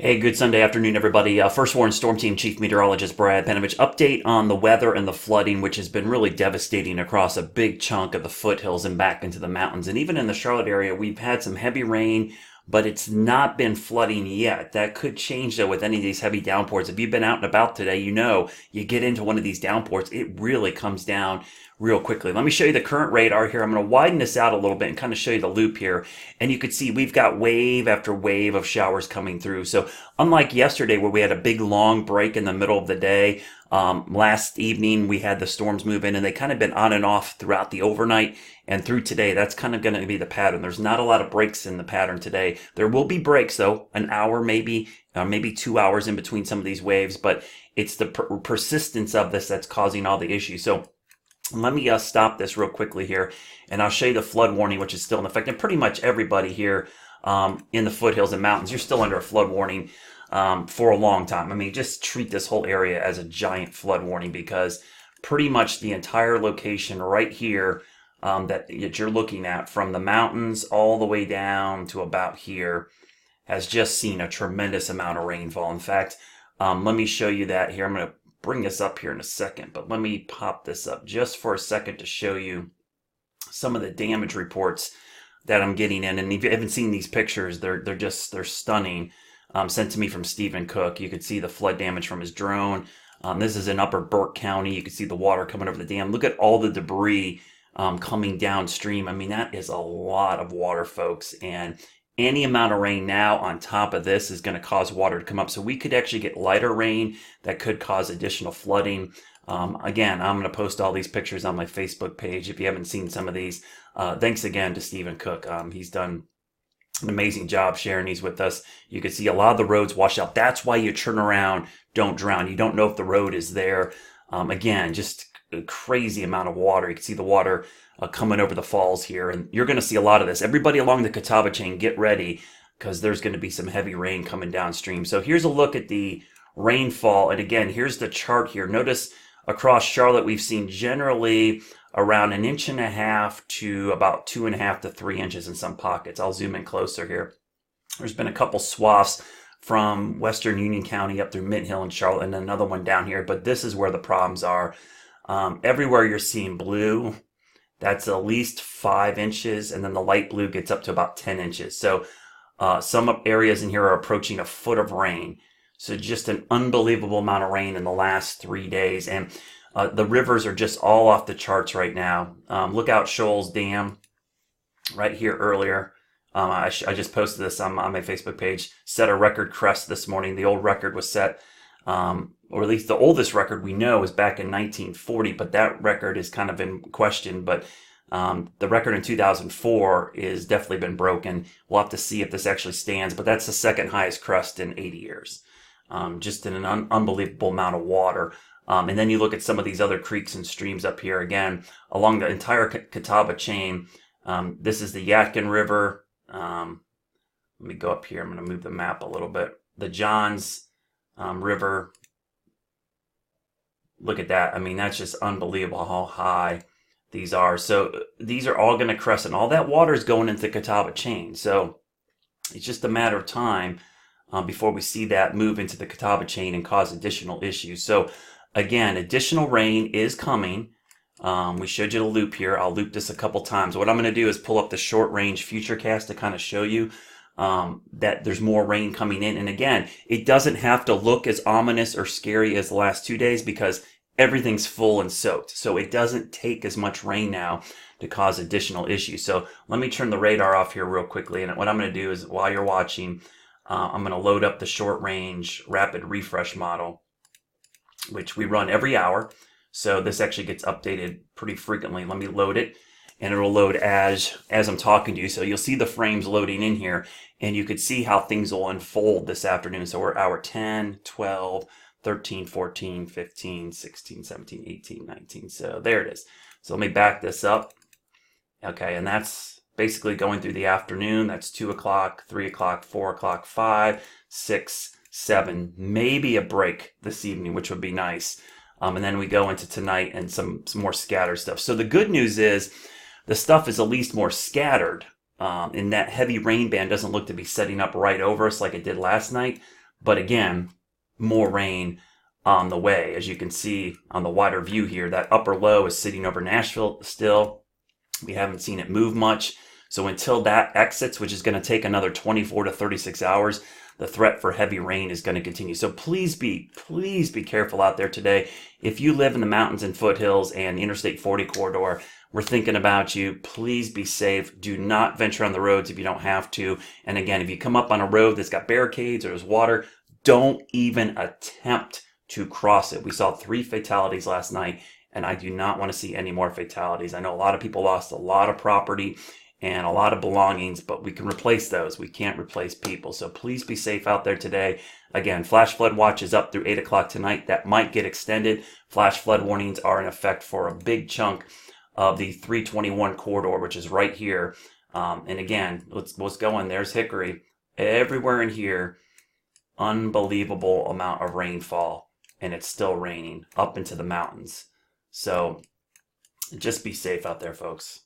Hey, good Sunday afternoon, everybody. First Warn Storm Team Chief Meteorologist Brad Panovich. Update on the weather and the flooding, which has been really devastating across a big chunk of the foothills and back into the mountains. And even in the Charlotte area, we've had some heavy rain, but it's not been flooding yet. That could change, though, with any of these heavy downpours. If you've been out and about today, you know you get into one of these downpours, it really comes down real quickly. Let me show you the current radar here. I'm going to widen this out a little bit and kind of show you the loop here. And you can see we've got wave after wave of showers coming through. So unlike yesterday where we had a big long break in the middle of the day, last evening we had the storms move in and they kind of been on and off throughout the overnight and through today. That's kind of going to be the pattern. There's not a lot of breaks in the pattern today. There will be breaks though, an hour maybe 2 hours in between some of these waves, but it's the persistence of this that's causing all the issues. So let me stop this real quickly here, and I'll show you the flood warning, which is still in effect. And pretty much everybody here in the foothills and mountains, you're still under a flood warning for a long time. I mean, just treat this whole area as a giant flood warning because pretty much the entire location right here that you're looking at, from the mountains all the way down to about here, has just seen a tremendous amount of rainfall. In fact, let me show you that here. I'm going to bring this up here in a second, but let me pop this up just for a second to show you some of the damage reports that I'm getting in. And if you haven't seen these pictures, they're stunning. Sent to me from Stephen Cook. You could see the flood damage from his drone. This is in Upper Burke County. You can see the water coming over the dam. Look at all the debris coming downstream. I mean, that is a lot of water, folks. And any amount of rain now on top of this is going to cause water to come up. So we could actually get lighter rain that could cause additional flooding. Again, I'm going to post all these pictures on my Facebook page if you haven't seen some of these. Thanks again to Stephen Cook. He's done an amazing job sharing these with us. You can see a lot of the roads washed out. That's why you turn around, don't drown. You don't know if the road is there. Again, just a crazy amount of water. You can see the water coming over the falls here, and you're going to see a lot of this. Everybody along the Catawba chain, get ready because there's going to be some heavy rain coming downstream. So here's a look at the rainfall, and again, here's the chart here. Notice across Charlotte, we've seen generally around 1.5 inches to about 2.5 to 3 inches in some pockets. I'll zoom in closer here. There's been a couple swaths from Western Union County up through Mint Hill and Charlotte, and another one down here, but this is where the problems are. Everywhere you're seeing blue, that's at least 5 inches, and then the light blue gets up to about 10 inches. So some areas in here are approaching a foot of rain. So just an unbelievable amount of rain in the last 3 days. And the rivers are just all off the charts right now. Look out Shoals Dam right here earlier. I just posted this on my Facebook page. Set a record crest this morning. The old record was set, or at least the oldest record we know is back in 1940, but that record is kind of in question. But the record in 2004 is definitely been broken. We'll have to see if this actually stands, but that's the second highest crest in 80 years. Just in an unbelievable amount of water. And then you look at some of these other creeks and streams up here again along the entire Catawba chain. This is the Yadkin River. Let me go up here. I'm going to move the map a little bit. The Johns River. Look at that. I mean, that's just unbelievable how high these are. So these are all going to crest, and all that water is going into the Catawba chain. So it's just a matter of time before we see that move into the Catawba chain and cause additional issues. So again, additional rain is coming. We showed you the loop here. I'll loop this a couple times. What I'm going to do is pull up the short range futurecast to kind of show you that there's more rain coming in. And again, it doesn't have to look as ominous or scary as the last 2 days because everything's full and soaked. So it doesn't take as much rain now to cause additional issues. So let me turn the radar off here real quickly. And what I'm going to do is, while you're watching, I'm going to load up the short range rapid refresh model, which we run every hour. So this actually gets updated pretty frequently. Let me load it, and it'll load as I'm talking to you. So you'll see the frames loading in here, and you could see how things will unfold this afternoon. So we're hour 10, 12, 13, 14, 15, 16, 17, 18, 19. So there it is. So let me back this up. Okay, and that's basically going through the afternoon. That's 2 o'clock, 3 o'clock, 4 o'clock, 5, 6, 7, maybe a break this evening, which would be nice. And then we go into tonight and some more scattered stuff. So the good news is the stuff is at least more scattered. And that heavy rain band doesn't look to be setting up right over us like it did last night. But again, more rain on the way. As you can see on the wider view here, that upper low is sitting over Nashville still. We haven't seen it move much. So until that exits, which is going to take another 24 to 36 hours, the threat for heavy rain is going to continue. So please be careful out there today. If you live in the mountains and foothills and Interstate 40 corridor, we're thinking about you. Please be safe. Do not venture on the roads if you don't have to. And again, if you come up on a road that's got barricades or there's water, don't even attempt to cross it. We saw 3 fatalities last night, and I do not want to see any more fatalities. I know a lot of people lost a lot of property and a lot of belongings, but we can replace those. We can't replace people. So please be safe out there today. Again, flash flood watch is up through 8 o'clock tonight. That might get extended. Flash flood warnings are in effect for a big chunk of the 321 corridor, which is right here. And again, let's go in. There's Hickory. Everywhere in here, unbelievable amount of rainfall, and it's still raining up into the mountains. So just be safe out there, folks.